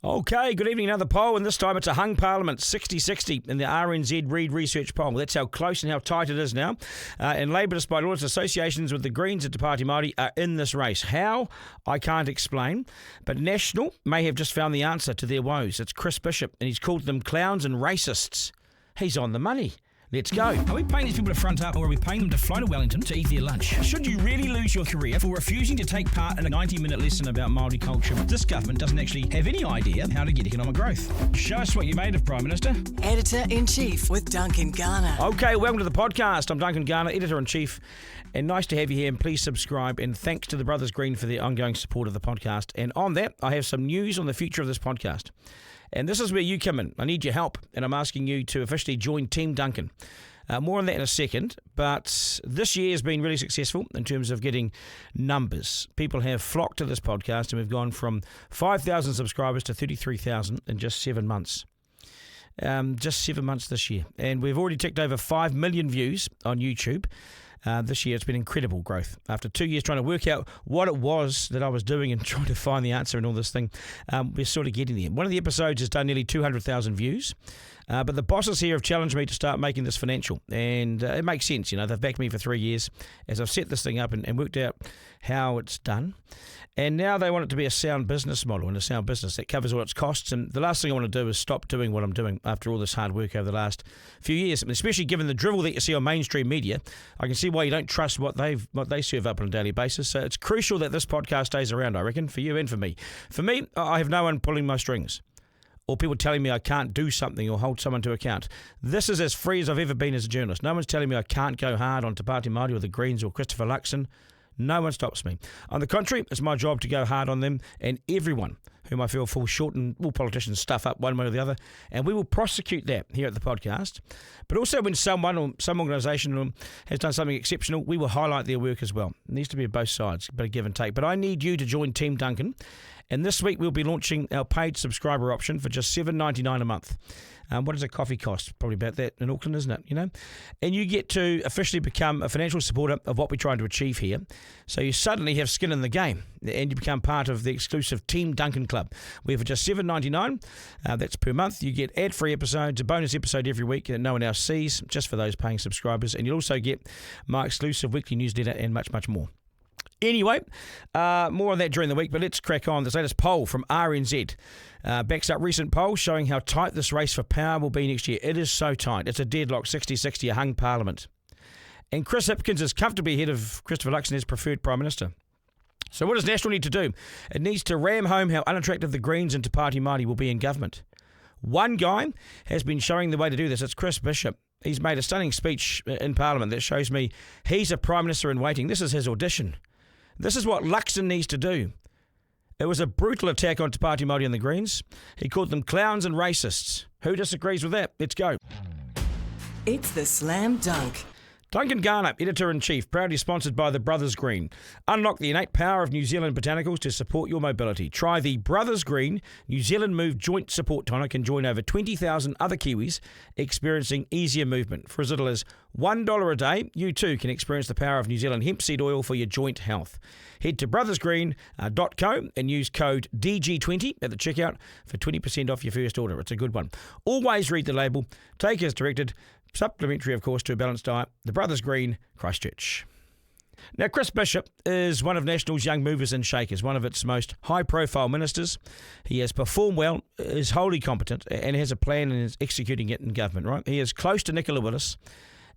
Okay, good evening. Another poll, and this time it's a hung parliament, 60-60 in the RNZ Reid Research poll. That's how close and how tight it is now. And Labour, despite all its associations with the Greens and Pāti Māori, are in this race. How? I can't explain. But National may have just found the answer to their woes. It's Chris Bishop, and he's called them clowns and racists. He's on the money. Let's go. Are we paying these people to front up, or are we paying them to fly to Wellington to eat their lunch? Should you really lose your career for refusing to take part in a 90-minute lesson about Māori culture? This government doesn't actually have any idea how to get economic growth. Show us what you made of, Prime Minister. Editor-in-Chief with Duncan Garner. Okay, welcome to the podcast. I'm Duncan Garner, Editor-in-Chief, and nice to have you here, and please subscribe, and thanks to the Brothers Green for their ongoing support of the podcast. And on that, I have some news on the future of this podcast. And this is where you come in. I need your help, and I'm asking you to officially join Team Duncan. More on that in a second, but this year has been really successful in terms of getting numbers. People have flocked to this podcast, and we've gone from 5,000 subscribers to 33,000 in just 7 months. Just 7 months this year. And we've already ticked over 5 million views on YouTube. This year it's been incredible growth. After 2 years trying to work out what it was that I was doing and trying to find the answer and all this thing, we're sort of getting there. One of the episodes has done nearly 200,000 views, but the bosses here have challenged me to start making this financial, and it makes sense. You know, they've backed me for 3 years as I've set this thing up and worked out how it's done. And now they want it to be a sound business model and a sound business that covers all its costs. And the last thing I want to do is stop doing what I'm doing after all this hard work over the last few years, especially given the drivel that you see on mainstream media. I can see why you don't trust what they serve up on a daily basis. So it's crucial that this podcast stays around, I reckon, for you and for me. For me, I have no one pulling my strings or people telling me I can't do something or hold someone to account. This is as free as I've ever been as a journalist. No one's telling me I can't go hard on Pāti Māori or the Greens or Christopher Luxon. No one stops me. On the contrary, it's my job to go hard on them and everyone whom I feel falls short, and all politicians stuff up one way or the other. And we will prosecute that here at the podcast. But also when someone or some organisation has done something exceptional, we will highlight their work as well. It needs to be on both sides, a bit of give and take. But I need you to join Team Duncan. And this week we'll be launching our paid subscriber option for just $7.99 a month. What does a coffee cost? Probably about that in Auckland, isn't it? You know, and you get to officially become a financial supporter of what we're trying to achieve here. So you suddenly have skin in the game, and you become part of the exclusive Team Duncan Club. Where for just $7.99, that's per month, you get ad-free episodes, a bonus episode every week that no one else sees, just for those paying subscribers, and you'll also get my exclusive weekly newsletter and much, much more. Anyway, more on that during the week, but let's crack on. This latest poll from RNZ backs up recent polls showing how tight this race for power will be next year. It is so tight. It's a deadlock, 60-60, a hung parliament. And Chris Hipkins is comfortably ahead of Christopher Luxon as preferred Prime Minister. So what does National need to do? It needs to ram home how unattractive the Greens and Pāti Māori will be in government. One guy has been showing the way to do this. It's Chris Bishop. He's made a stunning speech in Parliament that shows me he's a Prime Minister in waiting. This is his audition. This is what Luxon needs to do. It was a brutal attack on Pāti Māori and the Greens. He called them clowns and racists. Who disagrees with that? Let's go. It's the Slam Dunk. Duncan Garner, Editor-in-Chief, proudly sponsored by the Brothers Green. Unlock the innate power of New Zealand botanicals to support your mobility. Try the Brothers Green New Zealand Move Joint Support Tonic and join over 20,000 other Kiwis experiencing easier movement. For as little as $1 a day, you too can experience the power of New Zealand hemp seed oil for your joint health. Head to brothersgreen.co and use code DG20 at the checkout for 20% off your first order. It's a good one. Always read the label. Take as directed. Supplementary, of course, to a balanced diet. The Brothers Green, Christchurch. Now, Chris Bishop is one of National's young movers and shakers, one of its most high-profile ministers. He has performed well, is wholly competent, and has a plan and is executing it in government, right? He is close to Nicola Willis,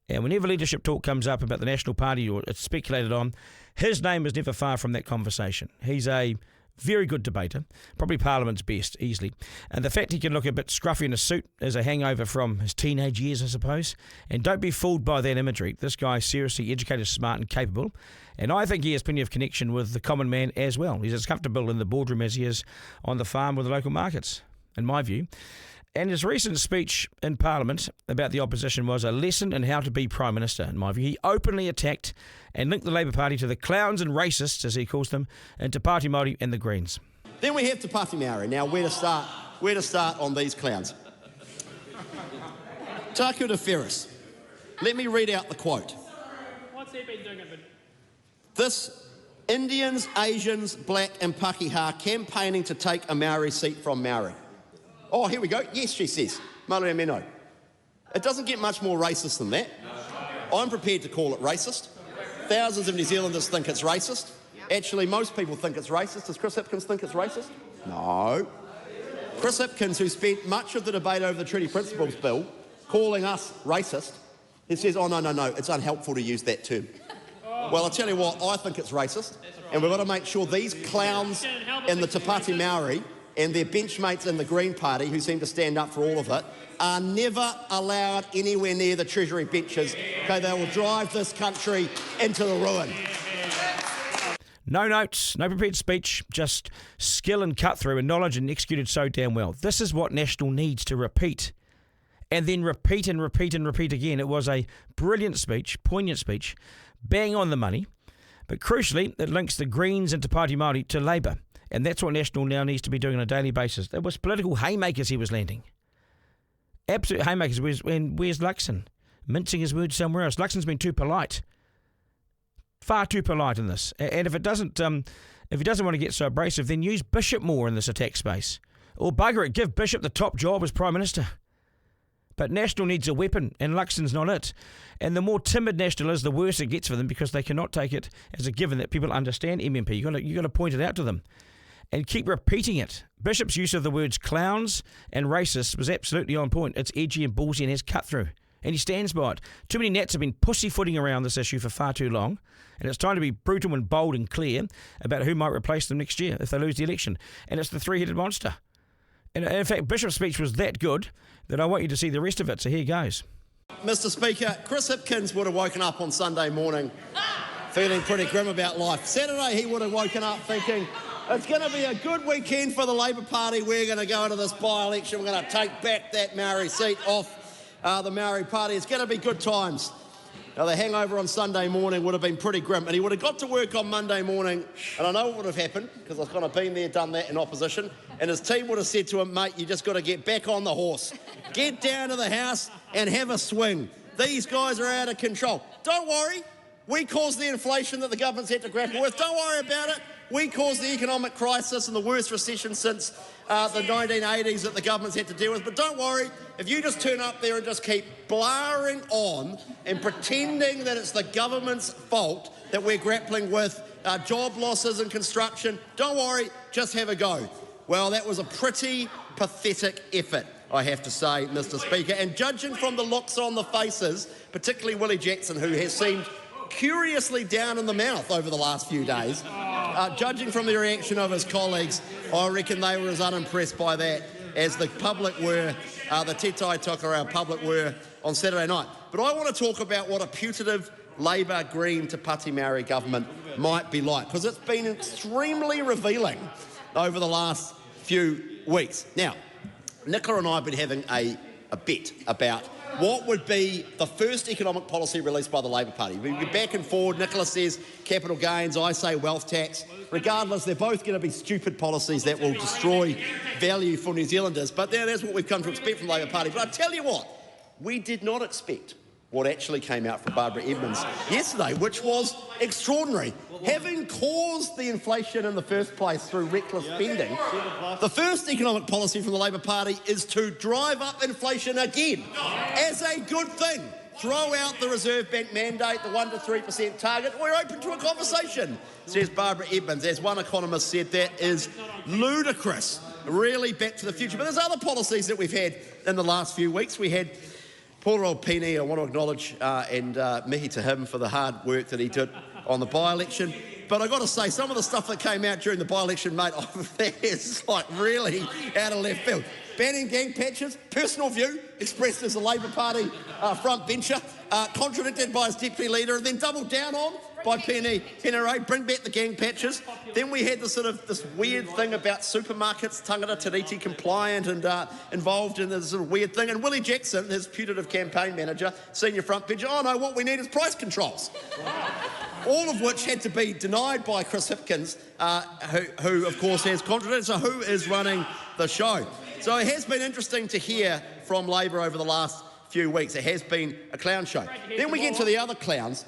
and whenever leadership talk comes up about the National Party or it's speculated on, his name is never far from that conversation. He's a very good debater, probably Parliament's best, easily. And the fact he can look a bit scruffy in a suit is a hangover from his teenage years, I suppose. And don't be fooled by that imagery. This guy is seriously educated, smart and capable. And I think he has plenty of connection with the common man as well. He's as comfortable in the boardroom as he is on the farm with the local markets, in my view. And his recent speech in Parliament about the opposition was a lesson in how to be Prime Minister, in my view. He openly attacked and linked the Labour Party to the clowns and racists, as he calls them, and to Pāti Māori and the Greens. Then we have to Pāti Māori. Now, where to start on these clowns? Taku te Ferris. Let me read out the quote. What's he been doing? Indians, Asians, black and Pakeha campaigning to take a Maori seat from Maori. Oh, here we go. Yes, she says. Maria Meno. It doesn't get much more racist than that. I'm prepared to call it racist. Thousands of New Zealanders think it's racist. Actually, most people think it's racist. Does Chris Hipkins think it's racist? No. Chris Hipkins, who spent much of the debate over the Treaty Principles Bill calling us racist, he says, oh, no, it's unhelpful to use that term. Well, I'll tell you what, I think it's racist, and we've got to make sure these clowns in the Pāti Māori and their benchmates in the Green Party, who seem to stand up for all of it, are never allowed anywhere near the Treasury benches. Okay, they will drive this country into the ruin. No notes, no prepared speech, just skill and cut through and knowledge and executed so damn well. This is what National needs to repeat. And then repeat and repeat and repeat again. It was a brilliant speech, poignant speech, bang on the money. But crucially, it links the Greens into Pāti Māori to Labour. And that's what National now needs to be doing on a daily basis. It was political haymakers he was landing. Absolute haymakers. Where's Luxon? Mincing his words somewhere else. Luxon's been too polite. Far too polite in this. And if he doesn't want to get so abrasive, then use Bishop more in this attack space. Or bugger it, give Bishop the top job as Prime Minister. But National needs a weapon, and Luxon's not it. And the more timid National is, the worse it gets for them, because they cannot take it as a given that people understand MMP. You've got to point it out to them. And keep repeating it. Bishop's use of the words clowns and racist was absolutely on point. It's edgy and ballsy and has cut through. And he stands by it. Too many Nats have been pussyfooting around this issue for far too long. And it's time to be brutal and bold and clear about who might replace them next year if they lose the election. And it's the three-headed monster. And in fact, Bishop's speech was that good that I want you to see the rest of it. So here goes. Mr. Speaker, Chris Hipkins would have woken up on Sunday morning feeling pretty grim about life. Saturday, he would have woken up thinking, it's going to be a good weekend for the Labour Party. We're going to go into this by-election. We're going to take back that Maori seat off the Māori Party. It's going to be good times. Now, the hangover on Sunday morning would have been pretty grim, and he would have got to work on Monday morning, and I know what would have happened, because I've kind of been there, done that in opposition, and his team would have said to him, mate, you just got to get back on the horse. Get down to the House and have a swing. These guys are out of control. Don't worry. We caused the inflation that the government's had to grapple with. Don't worry about it. We caused the economic crisis and the worst recession since the 1980s that the government's had to deal with. But don't worry, if you just turn up there and just keep blaring on and pretending that it's the government's fault that we're grappling with job losses and construction, don't worry, just have a go. Well, that was a pretty pathetic effort, I have to say, Mr. Speaker. And judging from the looks on the faces, particularly Willie Jackson, who has seemed curiously down in the mouth over the last few days, judging from the reaction of his colleagues, I reckon they were as unimpressed by that as the public were, the Te Tai Tokerau public were on Saturday night. But I want to talk about what a putative Labour Green to Pāti Māori government might be like, because it's been extremely revealing over the last few weeks. Now, Nicola and I have been having a bet about what would be the first economic policy released by the Labour Party. We'd be back and forward. Nicola says capital gains, I say wealth tax. Regardless, they're both going to be stupid policies that will destroy value for New Zealanders. But that's what we've come to expect from the Labour Party. But I tell you what, we did not expect what actually came out from Barbara Edmonds yesterday, which was extraordinary. Having caused the inflation in the first place through reckless spending, the first economic policy from the Labour Party is to drive up inflation again as a good thing. Throw out the Reserve Bank mandate, the 1 to 3% target. We're open to a conversation, says Barbara Edmonds. As one economist said, that is ludicrous, really back to the future. But there's other policies that we've had in the last few weeks. We had poor old Penny, I want to acknowledge and mihi to him for the hard work that he did on the by-election. But I've got to say, some of the stuff that came out during the by-election, mate, that is like really out of left field. Banning gang patches, personal view, expressed as a Labour Party front bencher, contradicted by his deputy leader, and then doubled down on by Penny Ray, bring back the gang patches. Then we had this weird thing about supermarkets, tangata tiriti compliant and involved in this sort of weird thing. And Willie Jackson, his putative campaign manager, senior front bencher, oh no, what we need is price controls. All of which had to be denied by Chris Hipkins, who of course has contradicted. So who is running the show? So it has been interesting to hear from Labour over the last few weeks. It has been a clown show. Then we get to the other clowns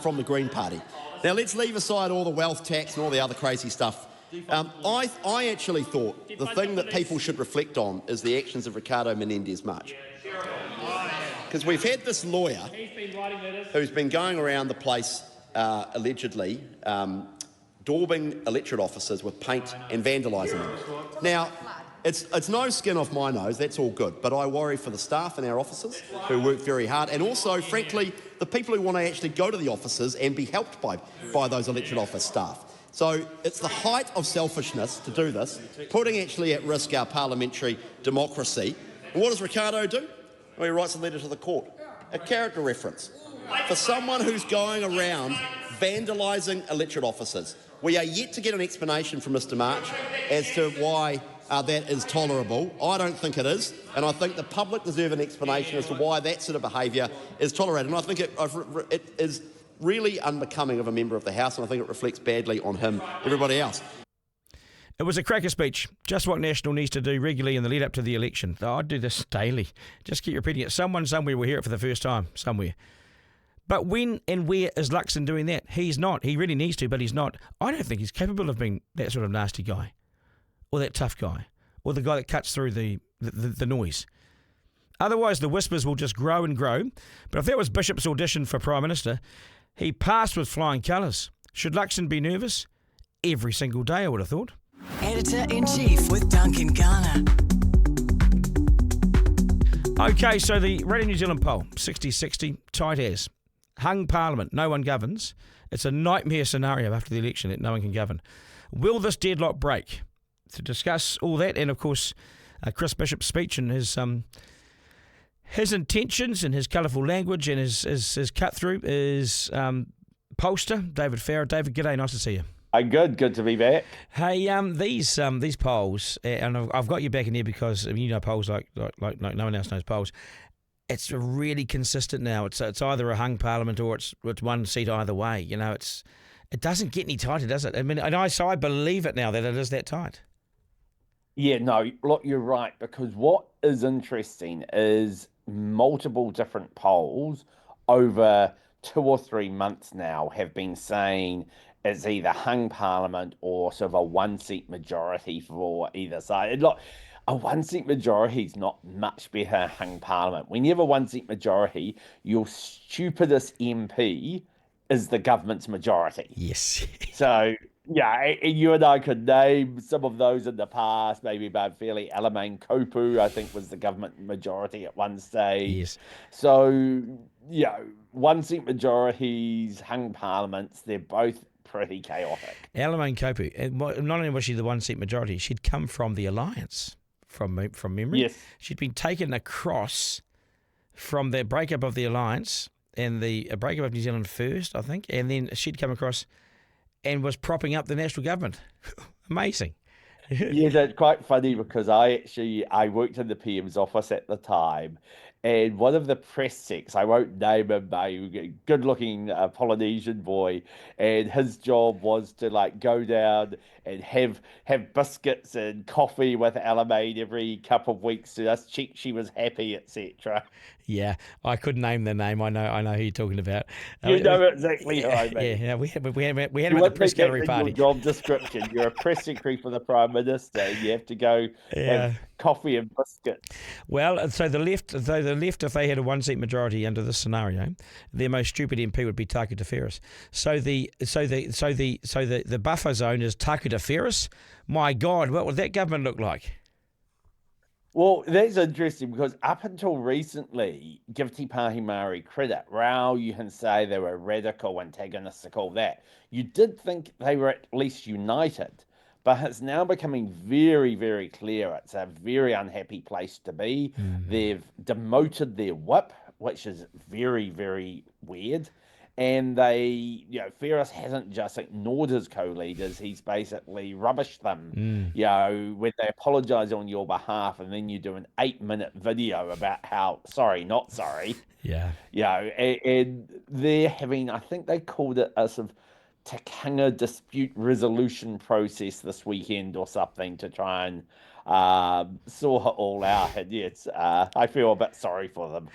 from the Green Party. Now, let's leave aside all the wealth tax and all the other crazy stuff. I actually thought the thing that people should reflect on is the actions of Ricardo Menendez March. Because we've had this lawyer who's been going around the place allegedly daubing electorate officers with paint and vandalising them. Now, it's no skin off my nose, that's all good, but I worry for the staff and our officers who work very hard, and also, frankly, the people who want to actually go to the offices and be helped by those electorate office staff. So it's the height of selfishness to do this, putting actually at risk our parliamentary democracy. And what does Ricardo do? Well, he writes a letter to the court, a character reference, for someone who's going around vandalising electorate officers. We are yet to get an explanation from Mr March as to why that is tolerable. I don't think it is, and I think the public deserve an explanation as to why that sort of behaviour is tolerated. And I think it is really unbecoming of a member of the House, and I think it reflects badly on him, everybody else. It was a cracker speech, just what National needs to do regularly in the lead up to the election. I'd do this daily. Just keep repeating it. Someone somewhere will hear it for the first time, somewhere. But when and where is Luxon doing that? He's not. He really needs to, but he's not. I don't think he's capable of being that sort of nasty guy, or that tough guy, or the guy that cuts through the noise. Otherwise, the whispers will just grow and grow. But if that was Bishop's audition for Prime Minister, he passed with flying colours. Should Luxon be nervous? Every single day, I would have thought. Editor-in-Chief with Duncan Garner. Okay, so the Radio New Zealand poll, 60-60, tight as. Hung Parliament, no one governs. It's a nightmare scenario after the election that no one can govern. Will this deadlock break? To discuss all that, and of course, Chris Bishop's speech and his intentions and his colourful language and his cut through is Pollster, David Farrer. David, g'day, nice to see you. Good to be back. Hey, these polls, and I've got you back in here because you know polls like no one else knows polls. It's really consistent now. It's either a hung parliament or it's one seat either way. You know, it doesn't get any tighter, does it? I mean, and I believe it now that it is that tight. Yeah, no, look, you're right, because what is interesting is multiple different polls over 2 or 3 months now have been saying it's either hung parliament or sort of a one-seat majority for either side. Look, a one-seat majority is not much better than hung parliament. When you have a one-seat majority, your stupidest MP is the government's majority. Yes. So, yeah, you and I could name some of those in the past, maybe about fairly Alamein Kopu, I think, was the government majority at one stage. Yes. So, yeah, one-seat majorities, hung parliaments, they're both pretty chaotic. Alamein Kopu, not only was she the one-seat majority, she'd come from the Alliance, from memory. Yes. She'd been taken across from the breakup of the Alliance and the breakup of New Zealand First, I think, and then she'd come across and was propping up the national government. Amazing. Yeah, that's quite funny because I worked in the PM's office at the time, and one of the press secs, I won't name him, a good-looking Polynesian boy, and his job was to go down and have biscuits and coffee with Alamein every couple of weeks to just check she was happy, etc. Yeah, I couldn't name the name. I know who you're talking about. You know exactly who I mean. Yeah, we had him at the press gallery party. Your job description. You're a press secretary for the Prime Minister. You have to go have coffee and biscuits. Well, so the left, if they had a one-seat majority under this scenario, their most stupid MP would be Taku Te Ferris. So the buffer zone is Taku Te Ferris. My God, what would that government look like? Well, that's interesting because up until recently, give Te Pāti Māori credit, Rao, you can say they were radical, antagonistic, all that. You did think they were at least united, but it's now becoming very, very clear it's a very unhappy place to be. Mm-hmm. They've demoted their whip, which is very, very weird. And Ferris hasn't just ignored his co-leaders, he's basically rubbished them, when they apologise on your behalf and then you do an 8-minute video about how, sorry, not sorry. Yeah. And they're having, I think they called it a sort of Takanga dispute resolution process this weekend or something to try and sort it all out. And yes, I feel a bit sorry for them.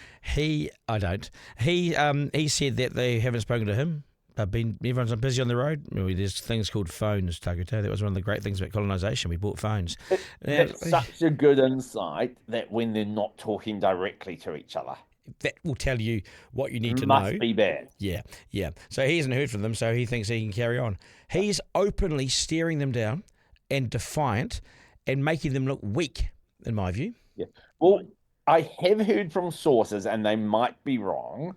I don't. He said that they haven't spoken to him Everyone's busy on the road. There's things called phones, Takuto. That was one of the great things about colonisation. We bought phones. It's such a good insight that when they're not talking directly to each other. That will tell you what you need to know. Must be bad. Yeah. So he hasn't heard from them, so he thinks he can carry on. He's openly staring them down and defiant and making them look weak, in my view. Yeah. Well, I have heard from sources, and they might be wrong,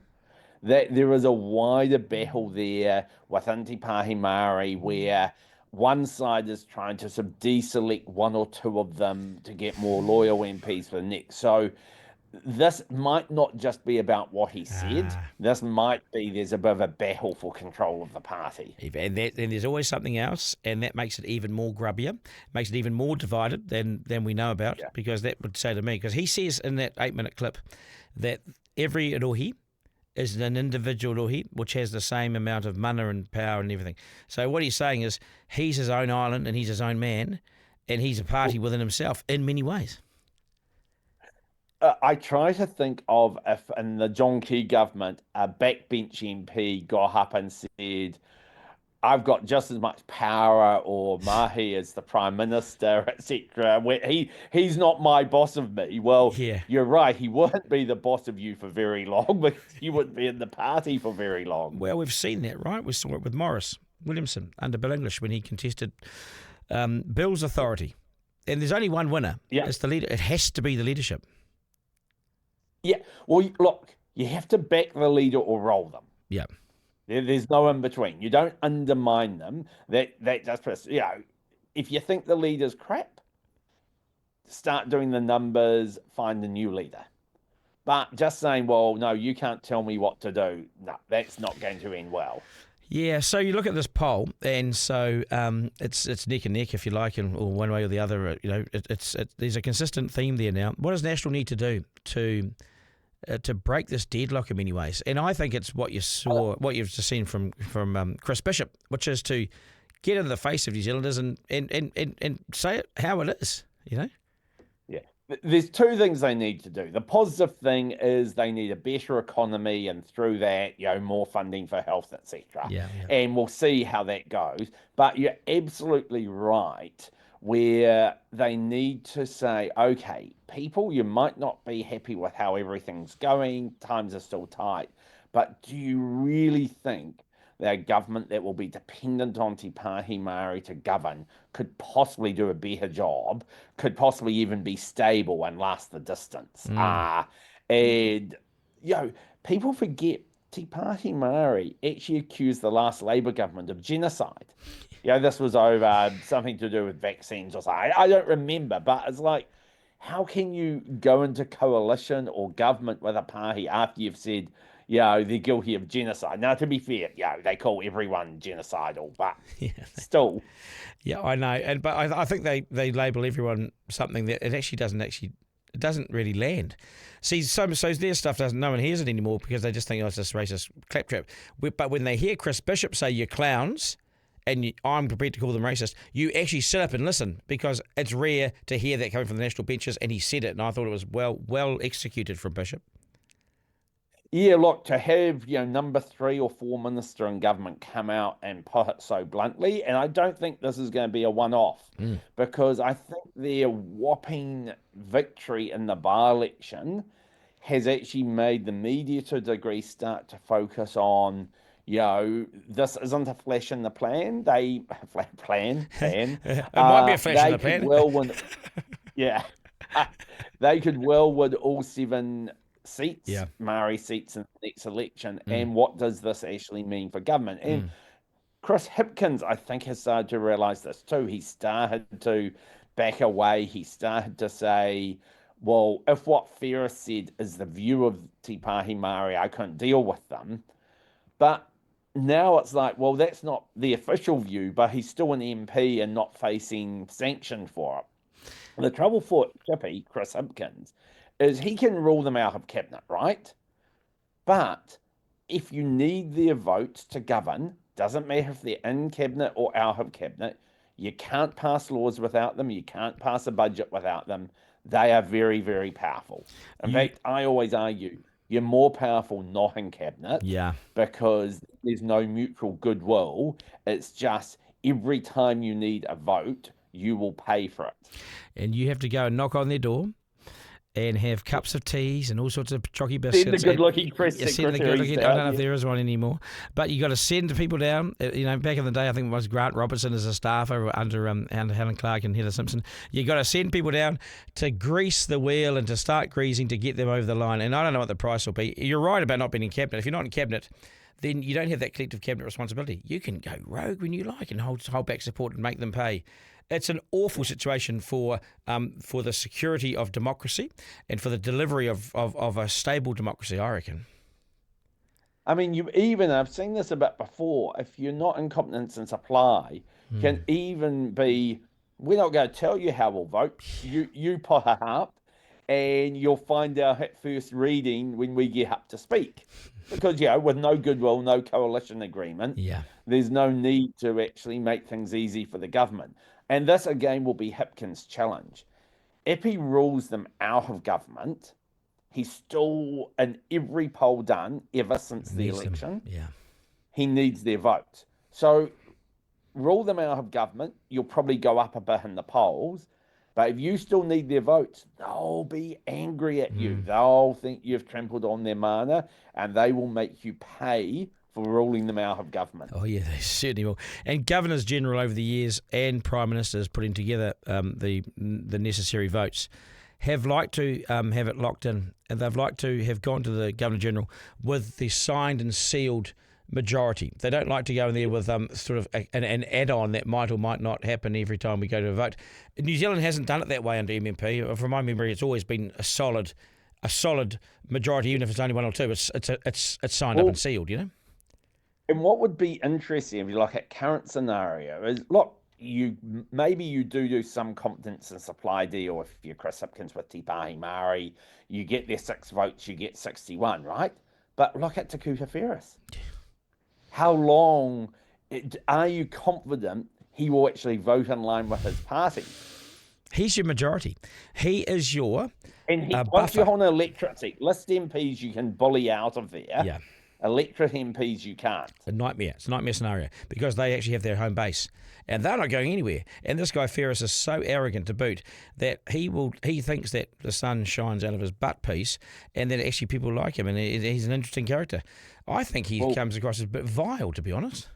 that there is a wider battle there within Te Pāti Māori where one side is trying to sort of deselect one or two of them to get more loyal MPs for the next. So this might not just be about what he said. This might be there's a bit of a battle for control of the party. And there's always something else, and that makes it even more grubbier, makes it even more divided than we know about, because that would say to me, because he says in that 8-minute clip that every rohi is an individual rohi, which has the same amount of mana and power and everything. So what he's saying is he's his own island and he's his own man, and he's a party within himself in many ways. I try to think of if in the John Key government, a backbench MP got up and said, I've got just as much power or mahi as the Prime Minister, etc. He's not my boss of me. Well, You're right. He wouldn't be the boss of you for very long because you wouldn't be in the party for very long. Well, we've seen that, right? We saw it with Morris Williamson under Bill English when he contested Bill's authority. And there's only one winner. Yeah. It's the leader. It has to be the leadership. Yeah. Well, look, you have to back the leader or roll them. Yeah. There's no in between. You don't undermine them. That just, if you think the leader's crap, start doing the numbers, find a new leader. But just saying, well, no, you can't tell me what to do. No, that's not going to end well. Yeah, so you look at this poll, and so it's neck and neck, if you like, or one way or the other. There's a consistent theme there now. What does National need to do to break this deadlock in many ways? And I think it's what you've just seen from Chris Bishop, which is to get in the face of New Zealanders and say it how it is, Yeah. There's two things they need to do. The positive thing is they need a better economy, and through that, more funding for health, etc. Yeah. And we'll see how that goes. But you're absolutely right, where they need to say, okay, people, you might not be happy with how everything's going, times are still tight, but do you really think that a government that will be dependent on Te Pāti Māori to govern could possibly do a better job, could possibly even be stable and last the distance? And, people forget Te Pāti Māori actually accused the last Labour government of genocide. This was over something to do with vaccines or something. I don't remember, but it's like, how can you go into coalition or government with a party after you've said, they're guilty of genocide? Now, to be fair, they call everyone genocidal, but still. Yeah, I know, but I think they label everyone something that it actually doesn't really land. See, so their stuff no one hears it anymore because they just think, it's just racist claptrap. But when they hear Chris Bishop say you're clowns, and I'm prepared to call them racist, you actually sit up and listen, because it's rare to hear that coming from the national benches, and he said it, and I thought it was well executed from Bishop. Yeah, look, to have, number 3 or 4 minister in government come out and put it so bluntly, and I don't think this is going to be a one-off, because I think their whopping victory in the by-election has actually made the media to a degree start to focus on, this isn't a flash in the plan. Plan. It might be a flash in the plan. Well win, they could well win all 7 seats, Māori seats in the next election. And what does this actually mean for government? And Chris Hipkins, I think, has started to realise this too. He started to back away. He started to say, well, if what Farah said is the view of Te Pāti Māori, I couldn't deal with them. But now it's like, well, that's not the official view, but he's still an MP and not facing sanction for it. The trouble for Chippy, Chris Hipkins, is he can rule them out of cabinet, right? But if you need their votes to govern, doesn't matter if they're in cabinet or out of cabinet, you can't pass laws without them, you can't pass a budget without them. They are very, very powerful. In fact, I always argue, you're more powerful not in cabinet. Yeah. Because there's no mutual goodwill. It's just every time you need a vote, you will pay for it. And you have to go and knock on their door and have cups of teas and all sorts of chocky biscuits. Send the good-looking press secretaries I don't know if there is one anymore. But you got to send people down. You know, back in the day, I think it was Grant Robertson as a staffer under Helen Clark and Heather Simpson. You got to send people down to grease the wheel and to start greasing to get them over the line. And I don't know what the price will be. You're right about not being in cabinet. If you're not in cabinet, then you don't have that collective cabinet responsibility. You can go rogue when you like and hold back support and make them pay. It's an awful situation for the security of democracy and for the delivery of a stable democracy, I reckon. I mean, I've seen this a bit before, if you're not in competence and supply, can even be, we're not going to tell you how we'll vote. You put it up and you'll find out at first reading when we get up to speak. Because, with no goodwill, no coalition agreement, there's no need to actually make things easy for the government. And this, again, will be Hipkins' challenge. If he rules them out of government, he's still, in every poll done ever since the election, he needs their vote. So rule them out of government, you'll probably go up a bit in the polls. But if you still need their votes, they'll be angry at you. They'll think you've trampled on their mana, and they will make you pay for ruling them out of government. Oh, yeah, they certainly will. And governors general over the years and prime ministers putting together the necessary votes have liked to have it locked in, and they've liked to have gone to the Governor General with the signed and sealed majority. They don't like to go in there with sort of an add-on that might or might not happen every time we go to a vote. New Zealand hasn't done it that way under MMP. From my memory, it's always been a solid majority, even if it's only one or two. It's signed up and sealed, And what would be interesting if you look at current scenario is, look, maybe you do some competence and supply deal if you're Chris Hipkins with Pāti Māori, you get their 6 votes, you get 61, right? But look at Te Kuta Ferris. How long are you confident he will actually vote in line with his party? He's your majority. He is your and once you're on an electorate seat, list MPs you can bully out of there. Yeah. Electorate MPs you can't. It's a nightmare scenario because they actually have their home base and they're not going anywhere. And this guy Ferris is so arrogant to boot that he thinks that the sun shines out of his butt piece and that actually people like him, and he's an interesting character. I think he comes across as a bit vile, to be honest.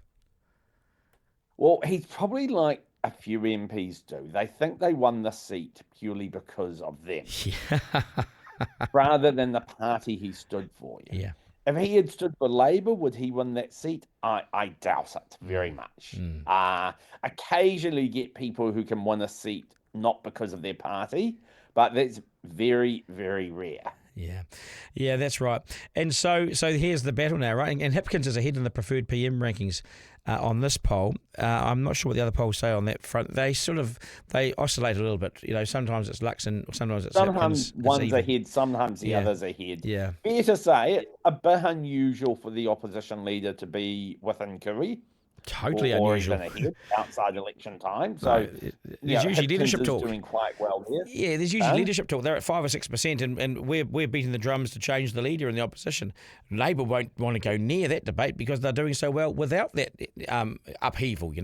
Well, he's probably like a few MPs do. They think they won the seat purely because of them. Rather than the party he stood for. Yeah. If he had stood for Labour, would he win that seat? I doubt it very much. Occasionally get people who can win a seat not because of their party, but that's very, very rare. Yeah, that's right. And so here's the battle now, right? And Hipkins is ahead in the preferred PM rankings on this poll. I'm not sure what the other polls say on that front. They oscillate a little bit. Sometimes it's Luxon, sometimes it's sometimes Hipkins. One's ahead, sometimes the other's ahead. Yeah. Fair to say, it's a bit unusual for the opposition leader to be within Kiri. Totally or unusual. Even ahead outside election time. So there's usually leadership talk. Doing quite well there. Yeah, there's usually leadership talk. They're at 5 or 6%, and we're beating the drums to change the leader in the opposition. Labour won't want to go near that debate because they're doing so well without that upheaval.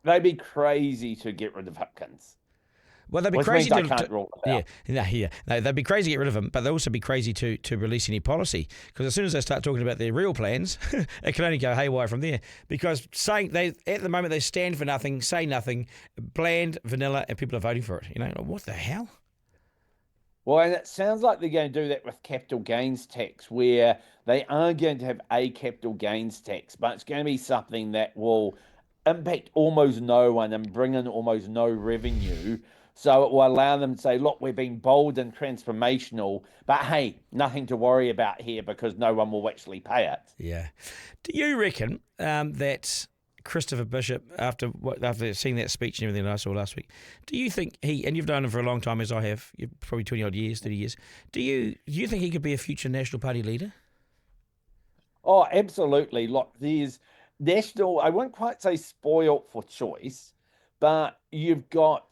They'd be crazy to get rid of Hipkins. Well, they'd be crazy to rule it out. No, they'd be crazy to get rid of him, but they'd also be crazy to release any policy, because as soon as they start talking about their real plans, it can only go haywire from there. Because at the moment they stand for nothing, say nothing, bland, vanilla, and people are voting for it. What the hell? Well, and it sounds like they're going to do that with capital gains tax, where they are going to have a capital gains tax, but it's going to be something that will impact almost no one and bring in almost no revenue. So it will allow them to say, look, we're being bold and transformational, but hey, nothing to worry about here because no one will actually pay it. Yeah. Do you reckon that Christopher Bishop, after seeing that speech and everything I saw last week, do you think and you've known him for a long time as I have, probably 20-odd years, 30 years, do you think he could be a future National Party leader? Oh, absolutely. Look, there's national, I wouldn't quite say spoiled for choice, but you've got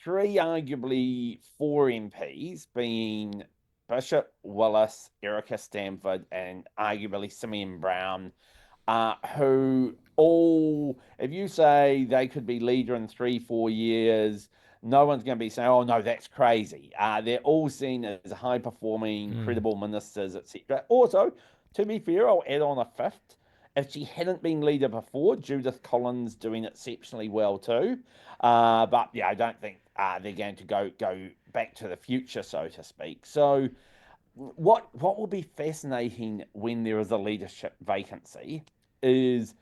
3, arguably 4 MPs being Bishop, Willis, Erica Stanford, and arguably Simeon Brown, who all, if you say they could be leader in 3-4 years, no one's going to be saying, oh, no, that's crazy. They're all seen as high-performing, credible ministers, etc. Also, to be fair, I'll add on a fifth. If she hadn't been leader before, Judith Collins doing exceptionally well too. But yeah, I don't think they're going to go back to the future, so to speak. So what will be fascinating when there is a leadership vacancy is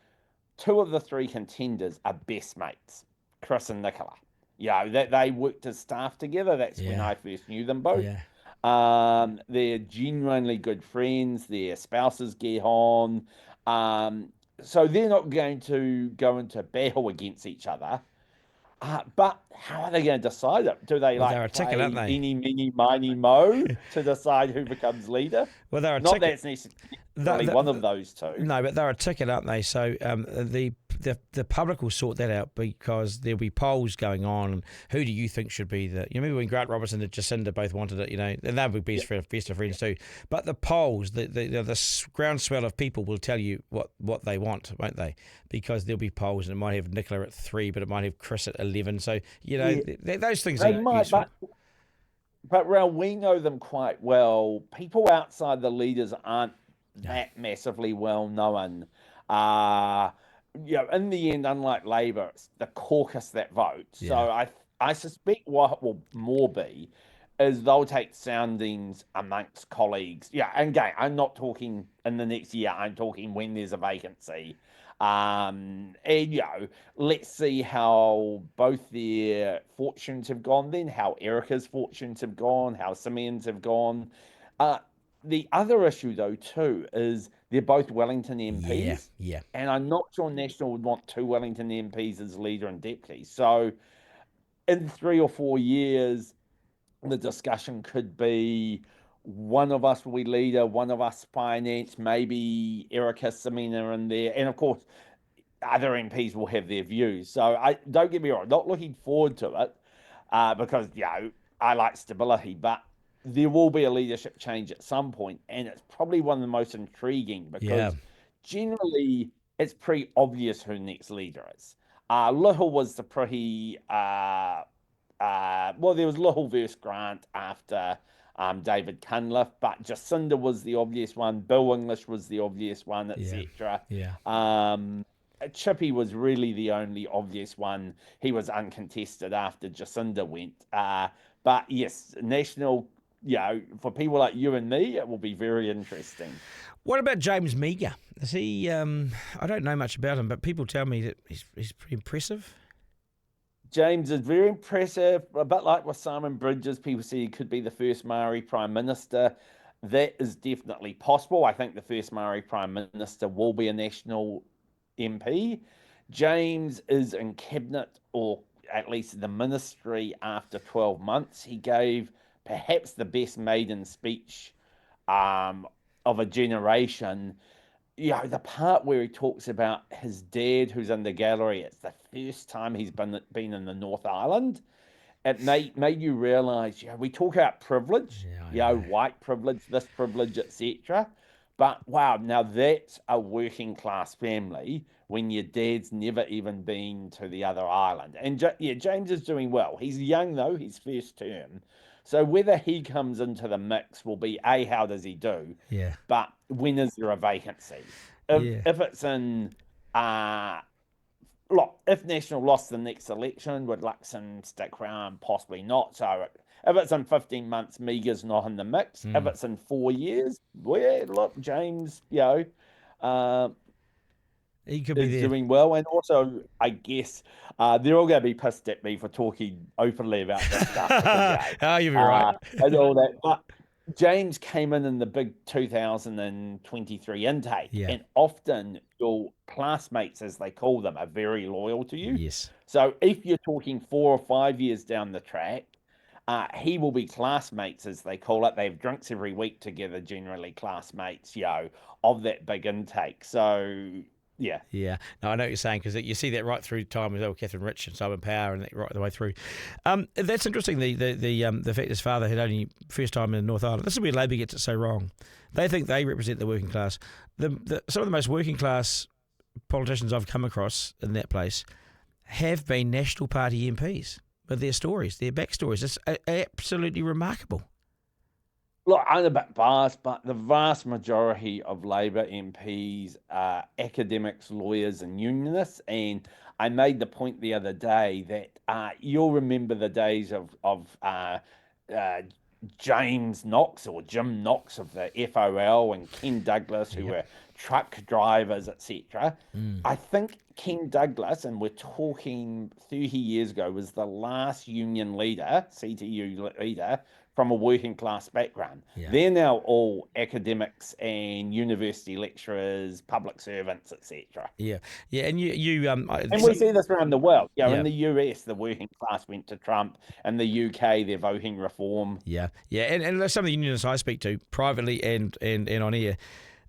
two of the three contenders are best mates, Chris and Nicola. That they worked as staff together. That's when I first knew them both. Yeah. They're genuinely good friends. Their spouses get on. So they're not going to go into battle against each other. But how are they going to decide it? Do they They're a play ticket, aren't they? eeny, meeny, miny, mo to decide who becomes leader? Well, they're a Not ticket. that's necessarily one of those two. No, but they're a ticket, aren't they? So the public will sort that out because there'll be polls going on. Who do you think should be the? You remember when Grant Robertson and Jacinda both wanted it, and they would be best of friends too. But the polls, the groundswell of people will tell you what they want, won't they? Because there'll be polls, and it might have Nicola at 3, but it might have Chris at 11. So those things they are might, useful. But Raul, we know them quite well. People outside the leaders aren't that massively well known. In the end, unlike Labour, it's the caucus that votes. So I suspect what will more be is they'll take soundings amongst colleagues. Yeah, and again, I'm not talking in the next year. I'm talking when there's a vacancy. And let's see how both their fortunes have gone then, how Erica's fortunes have gone, how Simeon's have gone. The other issue, though, too, is they're both Wellington MPs. Yeah. And I'm not sure National would want two Wellington MPs as leader and deputy. So in 3 or 4 years, the discussion could be one of us will be leader, one of us finance, maybe Erica, Simeon are in there. And, of course, other MPs will have their views. So don't get me wrong, not looking forward to it because, I like stability, but there will be a leadership change at some point, and it's probably one of the most intriguing because generally it's pretty obvious who next leader is. Little was the pretty there was Little versus Grant after David Cunliffe, but Jacinda was the obvious one, Bill English was the obvious one, etc. Chippy was really the only obvious one. He was uncontested after Jacinda went. But yes, National, for people like you and me, it will be very interesting. What about James Meagher? Is he? I don't know much about him, but people tell me that he's pretty impressive. James is very impressive. A bit like with Simon Bridges, people say he could be the first Māori Prime Minister. That is definitely possible. I think the first Māori Prime Minister will be a National MP. James is in Cabinet, or at least the ministry, after 12 months. He gave perhaps the best maiden speech of a generation. The part where he talks about his dad who's in the gallery, it's the first time he's been in the North Island. It made you realise, we talk about privilege, white privilege, this privilege, etc. But wow, now that's a working class family when your dad's never even been to the other island. And James is doing well. He's young though, he's first term. So whether he comes into the mix will be how does he do? Yeah. But when is there a vacancy? If it's in if National lost the next election, would Luxon stick around? Possibly not. So if it's in 15 months, Meagher's not in the mix. If it's in 4 years, James, he could be is there. doing well. And also, I guess they're all going to be pissed at me for talking openly about this stuff. You'll be right. And all that. But James came in the big 2023 intake. Yeah. And often your classmates, as they call them, are very loyal to you. Yes. So if you're talking 4 or 5 years down the track, he will be classmates, as they call it. They have drinks every week together, generally classmates, of that big intake. So Yeah. Yeah, no, I know what you're saying, because you see that right through time with Catherine Rich and Simon Power, and that right the way through. That's interesting. The fact his father had only first time in North Island. This is where Labor gets it so wrong. They think they represent the working class. Some of the most working class politicians I've come across in that place have been National Party MPs with their stories, their backstories. It's absolutely remarkable. Look, I'm a bit biased, but the vast majority of Labor MPs are academics, lawyers, and unionists. And I made the point the other day that you'll remember the days of James Knox or Jim Knox of the FOL and Ken Douglas, who were truck drivers, etc. I think Ken Douglas, and we're talking 30 years ago, was the last union leader, CTU leader, from a working class background. Yeah. They're now all academics and university lecturers, public servants, etc. Yeah, and you And we see this around the world. In the US, the working class went to Trump. In the UK, they're voting reform. Yeah, and some of the unionists I speak to privately and on air,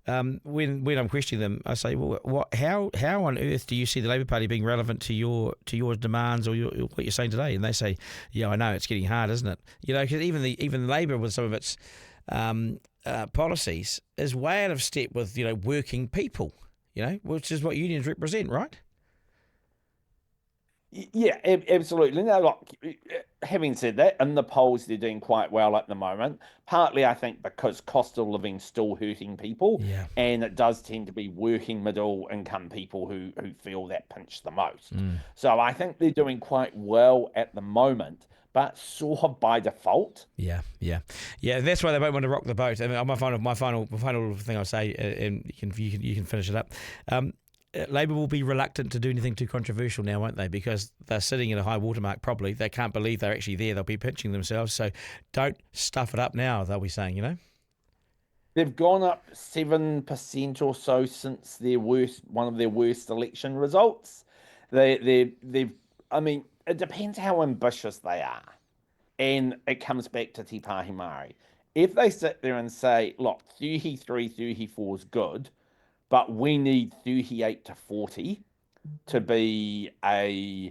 when I'm questioning them, I say, well, how on earth do you see the Labor Party being relevant to your demands or what you're saying today? And they say, yeah, I know it's getting hard, isn't it? Because even Labor with some of its policies is way out of step with working people, which is what unions represent, right? Yeah, absolutely. Now, look, having said that, in the polls, they're doing quite well at the moment. Partly, I think, because cost of living's still hurting people, and it does tend to be working middle income people who feel that pinch the most. So I think they're doing quite well at the moment, but sort of by default. Yeah. That's why they won't want to rock the boat. I mean, my final thing I'll say, and you can finish it up. Labor will be reluctant to do anything too controversial now, won't they? Because they're sitting at a high watermark probably. They can't believe they're actually there. They'll be pinching themselves. So don't stuff it up now, they'll be saying, They've gone up 7% or so since one of their worst election results. I mean, it depends how ambitious they are. And it comes back to Te Pāti Māori. If they sit there and say, look, 33, 34 is good, but we need 38 to 40 to be a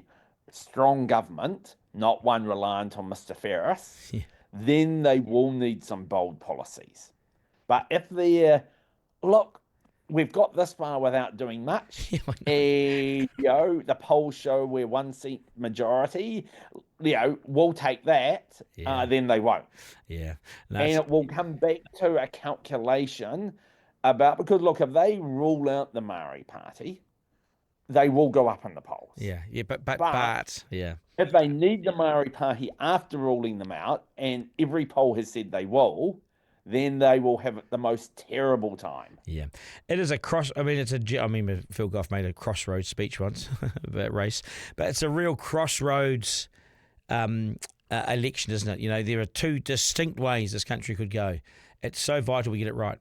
strong government, not one reliant on Mr. Ferris, then they will need some bold policies. But if we've got this far without doing much, and the polls show we're 1 seat majority, we'll take that, then they won't. Yeah. And it will come back to a calculation because look, if they rule out the Māori Party, they will go up in the polls. But if they need the Māori Party after ruling them out, and every poll has said they will, then they will have the most terrible time. Yeah, it is a Phil Goff made a crossroads speech once about race, but it's a real crossroads election, isn't it? There are two distinct ways this country could go. It's so vital we get it right.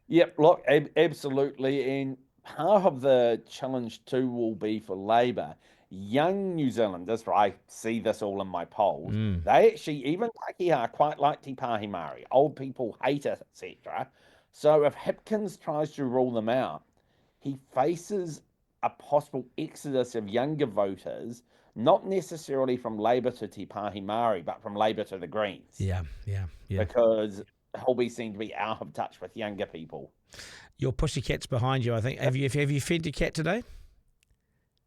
Yep, look, absolutely. And part of the challenge too will be for Labor. Young New Zealanders, I see this all in my polls, they actually, even Takiha, quite like Te Pāti Māori. Old people hate it, etc. So if Hipkins tries to rule them out, he faces a possible exodus of younger voters, not necessarily from Labor to Te Pāti Māori, but from Labor to the Greens. Yeah. Because he'll be seen to be out of touch with younger people. Your pussycat's behind you, I think. Have you fed your cat today?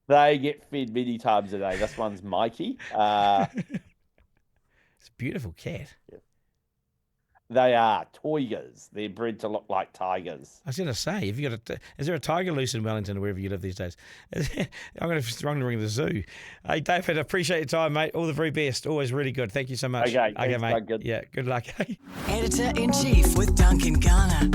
They get fed many times a day. This one's Mikey. It's a beautiful cat. Yeah. They are toigers. They're bred to look like tigers. I was going to say, is there a tiger loose in Wellington or wherever you live these days? I'm going to ring the zoo. Hey, David, appreciate your time, mate. All the very best. Always really good. Thank you so much. Okay, thanks, mate. Duncan. Yeah, good luck. Editor-in-Chief with Duncan Garner.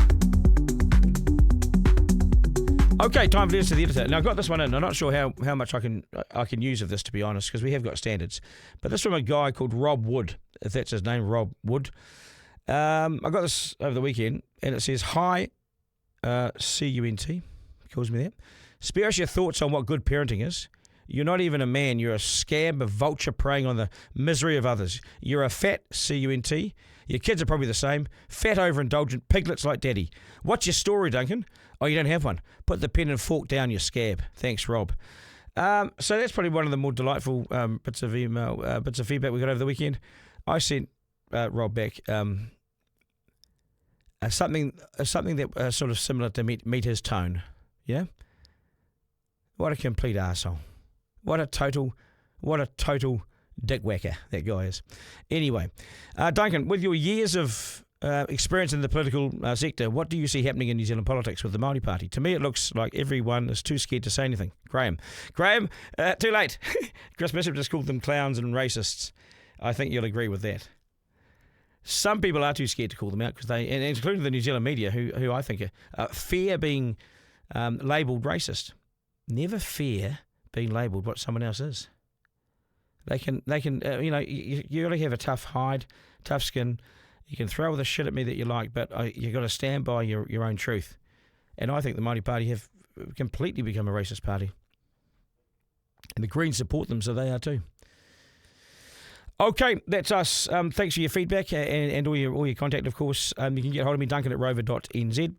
Okay, time for this to the editor. Now, I got this one in. I'm not sure how much I can use of this, to be honest, because we have got standards. But this from a guy called Rob Wood, if that's his name, Rob Wood. I got this over the weekend, and it says, "Hi, CUNT," calls me that. "Spare us your thoughts on what good parenting is. You're not even a man. You're a scab, a vulture preying on the misery of others. You're a fat C-U-N-T. Your kids are probably the same. Fat, overindulgent piglets like daddy. What's your story, Duncan? Oh, you don't have one. Put the pen and fork down, you scab. Thanks, Rob. So that's probably one of the more delightful bits of feedback we got over the weekend. I sent Rob back something that sort of similar to meet his tone. Yeah. What a complete arsehole. What a total dick whacker that guy is. Anyway, Duncan, with your years of experience in the political sector, what do you see happening in New Zealand politics with the Māori Party? To me, it looks like everyone is too scared to say anything. Graham, too late. Chris Bishop just called them clowns and racists. I think you'll agree with that. Some people are too scared to call them out because and including the New Zealand media, who I think fear being labelled racist. Never fear being labelled what someone else is. They can you only have a tough hide, tough skin. You can throw all the shit at me that you like, but you've got to stand by your own truth. And I think the Māori Party have completely become a racist party. And the Greens support them, so they are too. Okay, that's us. Thanks for your feedback and all your contact, of course. You can get hold of me, Duncan at rover.nz.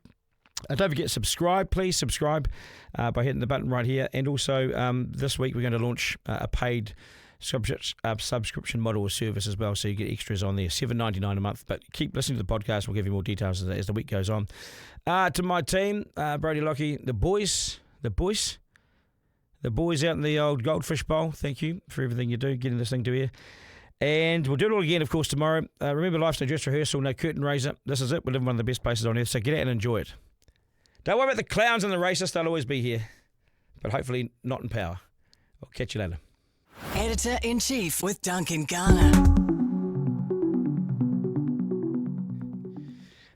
Don't forget, please subscribe by hitting the button right here. And also, this week we're going to launch a paid subscription model or service as well, so you get extras on there, $7.99 a month. But keep listening to the podcast. We'll give you more details as the week goes on. To my team, Brody Lockie, the boys out in the old Goldfish Bowl, thank you for everything you do, getting this thing to here. And we'll do it all again, of course, tomorrow. Remember, life's no dress rehearsal, no curtain raiser. This is it. We live in one of the best places on earth, so get out and enjoy it. Don't worry about the clowns and the racists. They'll always be here, but hopefully not in power. I'll catch you later. Editor-in-Chief with Duncan Garner.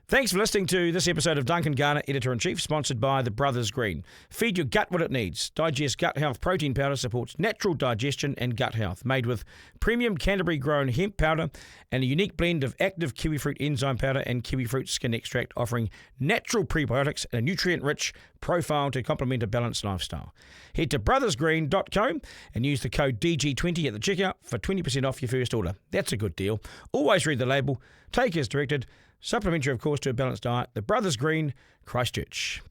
Thanks for listening to this episode of Duncan Garner, Editor-in-Chief, sponsored by the Brothers Green. Feed your gut what it needs. Digest Gut Health Protein Powder supports natural digestion and gut health. Made with premium Canterbury-grown hemp powder and a unique blend of active kiwifruit enzyme powder and kiwifruit skin extract, offering natural prebiotics and a nutrient-rich profile to complement a balanced lifestyle. Head to brothersgreen.co and use the code DG20 at the checkout for 20% off your first order. That's a good deal. Always read the label. Take as directed. Supplementary, of course, to a balanced diet. The Brothers Green, Christchurch.